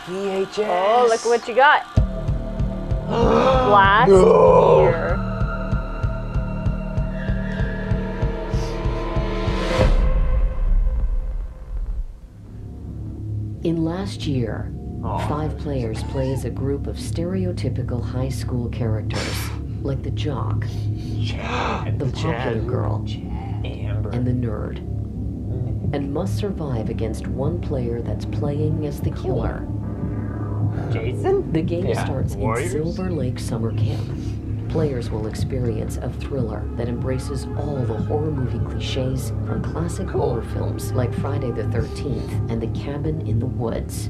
VHS. Oh, look what you got. Last year. In Last Year, 5 players play as a group of stereotypical high school characters, like the jock, the popular girl, and the nerd, and must survive against one player that's playing as the killer. Jason? The game starts Warriors? in Silver Lake Summer Camp. Players will experience a thriller that embraces all the horror movie cliches from classic horror films like Friday the 13th and The Cabin in the Woods.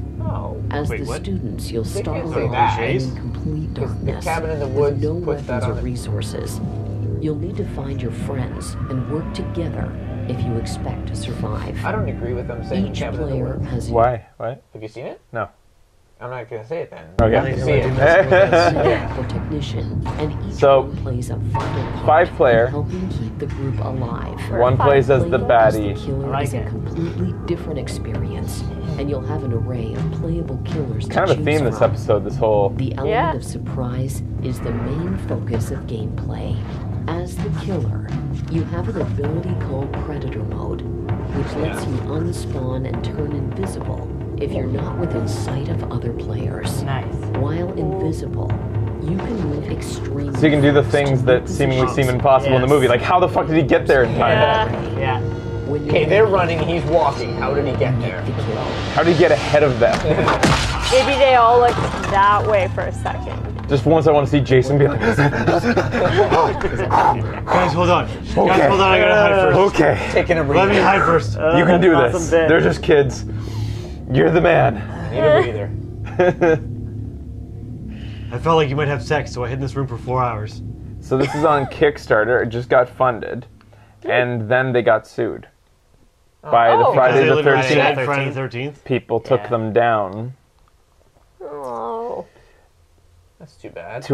As the students, you'll stumble along in complete darkness Cabin in the with Woods no puts that weapons or on it. resources. You'll need to find your friends and work together if you expect to survive. I don't agree with them saying Each Cabin in the player Woods. has Why? What? Have you seen it? No. I'm not gonna say it then. Okay. See it. or technician, and each So, one plays a vital part 5 player. in helping keep the group alive. One plays as the Playing baddie. as the killer is a completely different experience, and you'll have an array of playable killers Kind to of a theme choose this from. episode, this whole... The element of surprise is the main focus of gameplay. As the killer, you have an ability called Predator Mode, which lets you unspawn and turn invisible if you're not within sight of other players. Nice. While invisible, you can move extremely So you can do the fast things to that new seemingly seem positions. impossible in the movie. Like, how the fuck did he get there in time? Yeah. When you're Okay, they're ready, running, he's walking. How did he get there? the kill. How did he get ahead of them? Maybe they all looked that way for a second. Just once I want to see Jason be like... Guys, hold on. Guys, hold on. I gotta hide first. Okay, Taking a breather. Let me hide first. you can do Awesome this. bit. They're just kids. You're the man. Need a breather. I felt like you might have sex, so I hid in this room for 4 hours. So this is on Kickstarter. It just got funded. And then they got sued. By the Friday They the literally 13th. said Friday the 13th. People took Yeah. them down. Oh. That's too bad.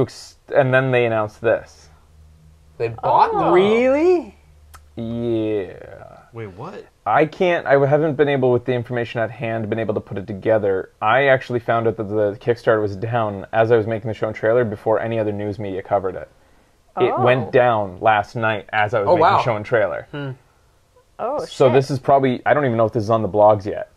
And then they announced this. They bought them. Really? Yeah. Wait, what? I haven't been able, with the information at hand, been able to put it together. I actually found out that the Kickstarter was down as I was making the show and trailer before any other news media covered it. It went down last night as I was making show and trailer. Oh, So shit. this is probably, I don't even know if this is on the blogs yet.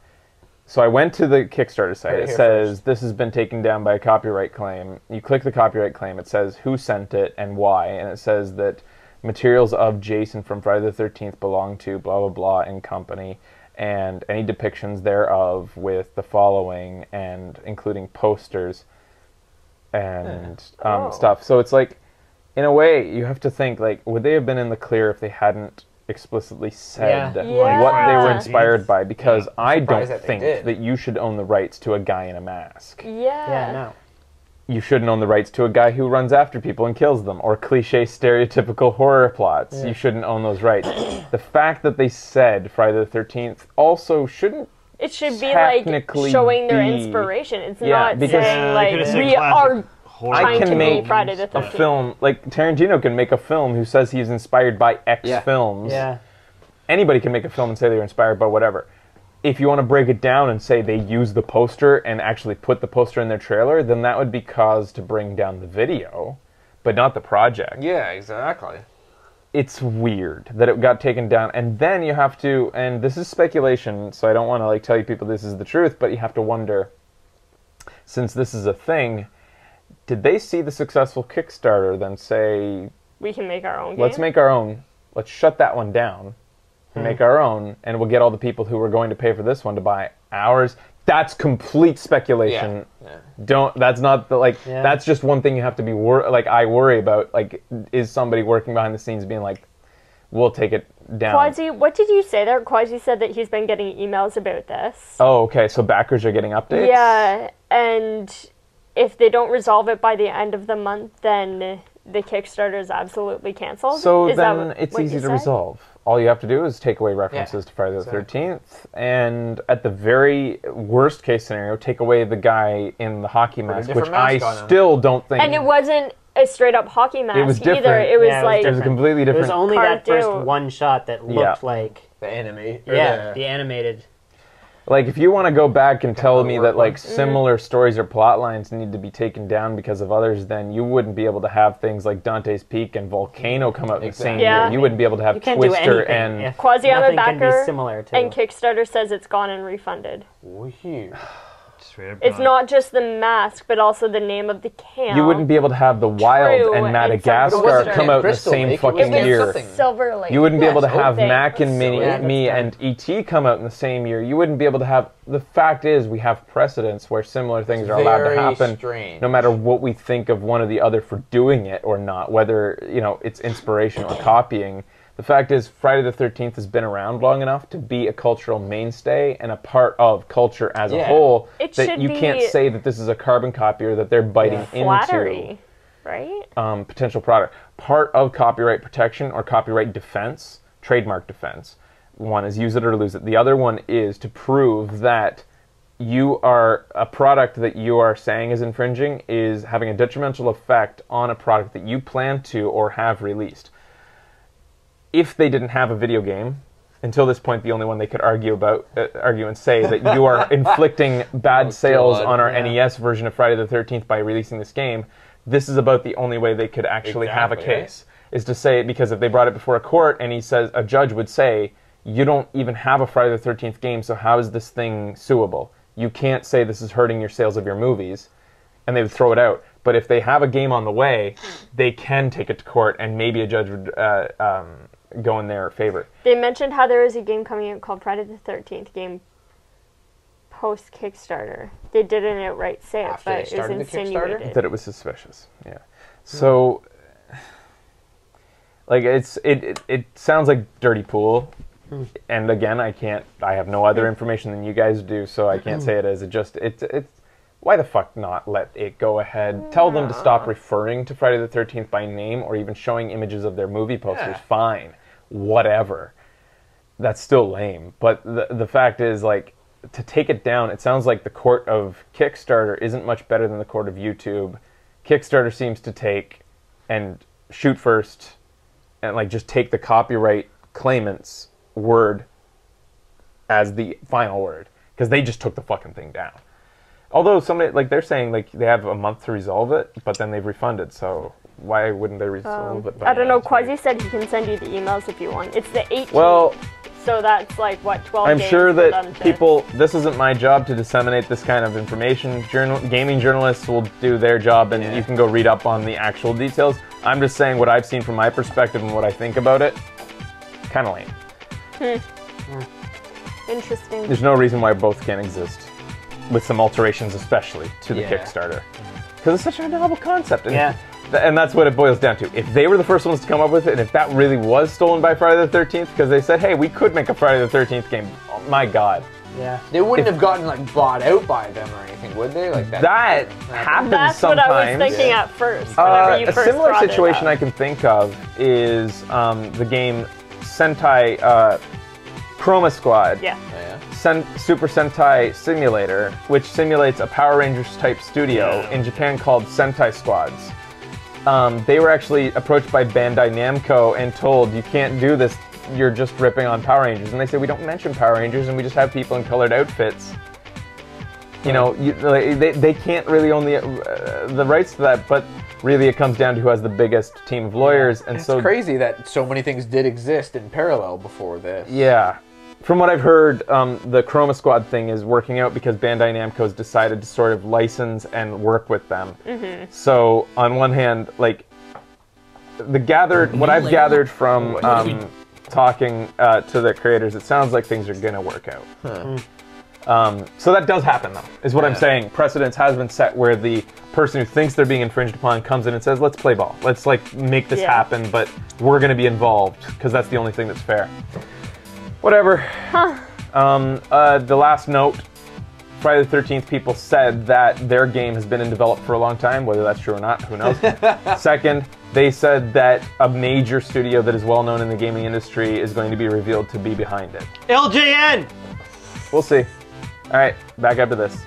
So I went to the Kickstarter site. It says, this has been taken down by a copyright claim. You click the copyright claim. It says who sent it and why. And it says that materials of Jason from Friday the 13th belong to blah, blah, blah and company. And any depictions thereof with the following, and including posters and stuff. So it's like, in a way, you have to think, like, would they have been in the clear if they hadn't explicitly said Yeah. what they were Yeah. inspired by? Because I don't surprised that they think did. that you should own the rights to a guy in a mask. Yeah. No. You shouldn't own the rights to a guy who runs after people and kills them, or cliche stereotypical horror plots. You shouldn't own those rights. The fact that they said Friday the 13th also shouldn't. It should be like Technically showing their be- inspiration. It's Yeah, not because- saying they like could've said we classic are horror. trying to make be Friday the a 13th. film, like Tarantino can make a film who says he's inspired by X films. Yeah. Anybody can make a film and say they're inspired by whatever. If you want to break it down and say they used the poster and actually put the poster in their trailer, then that would be cause to bring down the video, but not the project. Yeah, exactly. It's weird that it got taken down, and then you have to, and this is speculation, so I don't want to like tell you people this is the truth, but you have to wonder, since this is a thing, did they see the successful Kickstarter then say, We can make our own game. let's make our own, let's shut that one down and make our own, and we'll get all the people who were going to pay for this one to buy ours? That's complete speculation. That's not the, like, that's just one thing you have to be, I worry about, like, is somebody working behind the scenes being like, we'll take it down. Quasi, what did you say there? Quasi said that he's been getting emails about this. Oh, okay, so backers are getting updates? Yeah, and if they don't resolve it by the end of the month, then the Kickstarter is absolutely canceled. So is then it's easy to resolve. All you have to do is take away references to Friday the 13th, and at the very worst case scenario, take away the guy in the hockey mask, which I still don't think... And it wasn't a straight up hockey mask was either. different. It was Yeah, like... It was a completely different... It was only that first cartoon. one shot that looked like... The enemy. Yeah, the animated. Like, if you want to go back and tell me that, like, one. similar stories or plot lines need to be taken down because of others, then you wouldn't be able to have things like Dante's Peak and Volcano come out in the same Exactly. year. Yeah. You wouldn't be able to have You can't do Twister anything and... if Quasi, I'm a nothing can be backer, similar to. and Kickstarter says it's gone and refunded. Weird. Straight up It's gone. not just the mask, but also the name of the camp. You wouldn't be able to have The Wild True, and and Madagascar Twister. come out in the Crystal same Lake, it fucking wasn't It was year. something. Silver Lake. You wouldn't be able to Yes, have thing. Mac and silly. Yeah, Me that's and E.T. come out in the same year. You wouldn't be able to have... The fact is, we have precedents where similar things are allowed to Very happen, strange. no matter what we think of one or the other for doing it or not, whether, you know, it's inspiration or copying. The fact is, Friday the 13th has been around long enough to be a cultural mainstay and a part of culture as a Yeah. whole It that should you can't be say that this is a carbon copy or that they're biting into Flattery, right? potential product. Part of copyright protection or copyright defense, trademark defense, one is use it or lose it. The other one is to prove that you are a product that you are saying is infringing is having a detrimental effect on a product that you plan to or have released. If they didn't have a video game, until this point, the only one they could argue and say that you are inflicting bad sales God, on our yeah. NES version of Friday the 13th by releasing this game, this is about the only way they could actually have a Exactly, case. Is to say, because if they brought it before a court and a judge would say, you don't even have a Friday the 13th game, so how is this thing suable? You can't say this is hurting your sales of your movies, and they would throw it out. But if they have a game on the way, they can take it to court, and maybe a judge would go in their favor. They mentioned how there is a game coming out called Friday the 13th game post Kickstarter. They didn't outright say it, After but they it was started the Kickstarter? insinuated. That it was suspicious. Yeah. So, like, it sounds like dirty pool. And again, I have no other information than you guys do, so I can't say it as it's why the fuck not let it go ahead? Tell them to stop referring to Friday the 13th by name or even showing images of their movie posters. Yeah. Fine. Whatever. That's still lame. But the fact is, like, to take it down, it sounds like the court of Kickstarter isn't much better than the court of YouTube. Kickstarter seems to take and shoot first and, like, just take the copyright claimant's word as the final word, because they just took the fucking thing down. Although somebody, like, they're saying, like, they have a month to resolve it, but then they've refunded, so why wouldn't they resolve it by I don't know. now? Quasi said he can send you the emails if you want. It's the 18th. Well, so that's like, what, 12 I'm days sure for them that to- people, this isn't my job to disseminate this kind of information. Gaming journalists will do their job, and you can go read up on the actual details. I'm just saying what I've seen from my perspective and what I think about it. Kind of lame. Interesting. There's no reason why both can't exist, with some alterations especially to the Yeah. Kickstarter. Because it's such a novel concept. And, Yeah. and that's what it boils down to. If they were the first ones to come up with it, and if that really was stolen by Friday the 13th, because they said, hey, we could make a Friday the 13th game, oh my god. Yeah. They wouldn't have gotten, like, bought out by them or anything, would they? Like That happens That's sometimes. what I was thinking at first. Whenever you A first similar brought it situation up. I can think of is the game Sentai Chroma Squad. Yeah. Super Sentai Simulator, which simulates a Power Rangers type studio in Japan called Sentai Squads. They were actually approached by Bandai Namco and told, you can't do this, you're just ripping on Power Rangers. And they said, we don't mention Power Rangers and we just have people in colored outfits. You know, they can't really own the rights to that, but really it comes down to who has the biggest team of lawyers. And It's so crazy that so many things did exist in parallel before this. yeah. From what I've heard, the Chroma Squad thing is working out because Bandai Namco's decided to sort of license and work with them. Mm-hmm. So, on one hand, like, what I've gathered from talking to the creators, it sounds like things are going to work out. So that does happen, though, is what I'm saying. Precedence has been set where the person who thinks they're being infringed upon comes in and says, let's play ball. Let's, like, make this happen, but we're going to be involved, because that's the only thing that's fair. Whatever. The last note, Friday the 13th people said that their game has been in development for a long time. Whether that's true or not, who knows? Second, they said that a major studio that is well known in the gaming industry is going to be revealed to be behind it. LJN! We'll see. All right, back after this.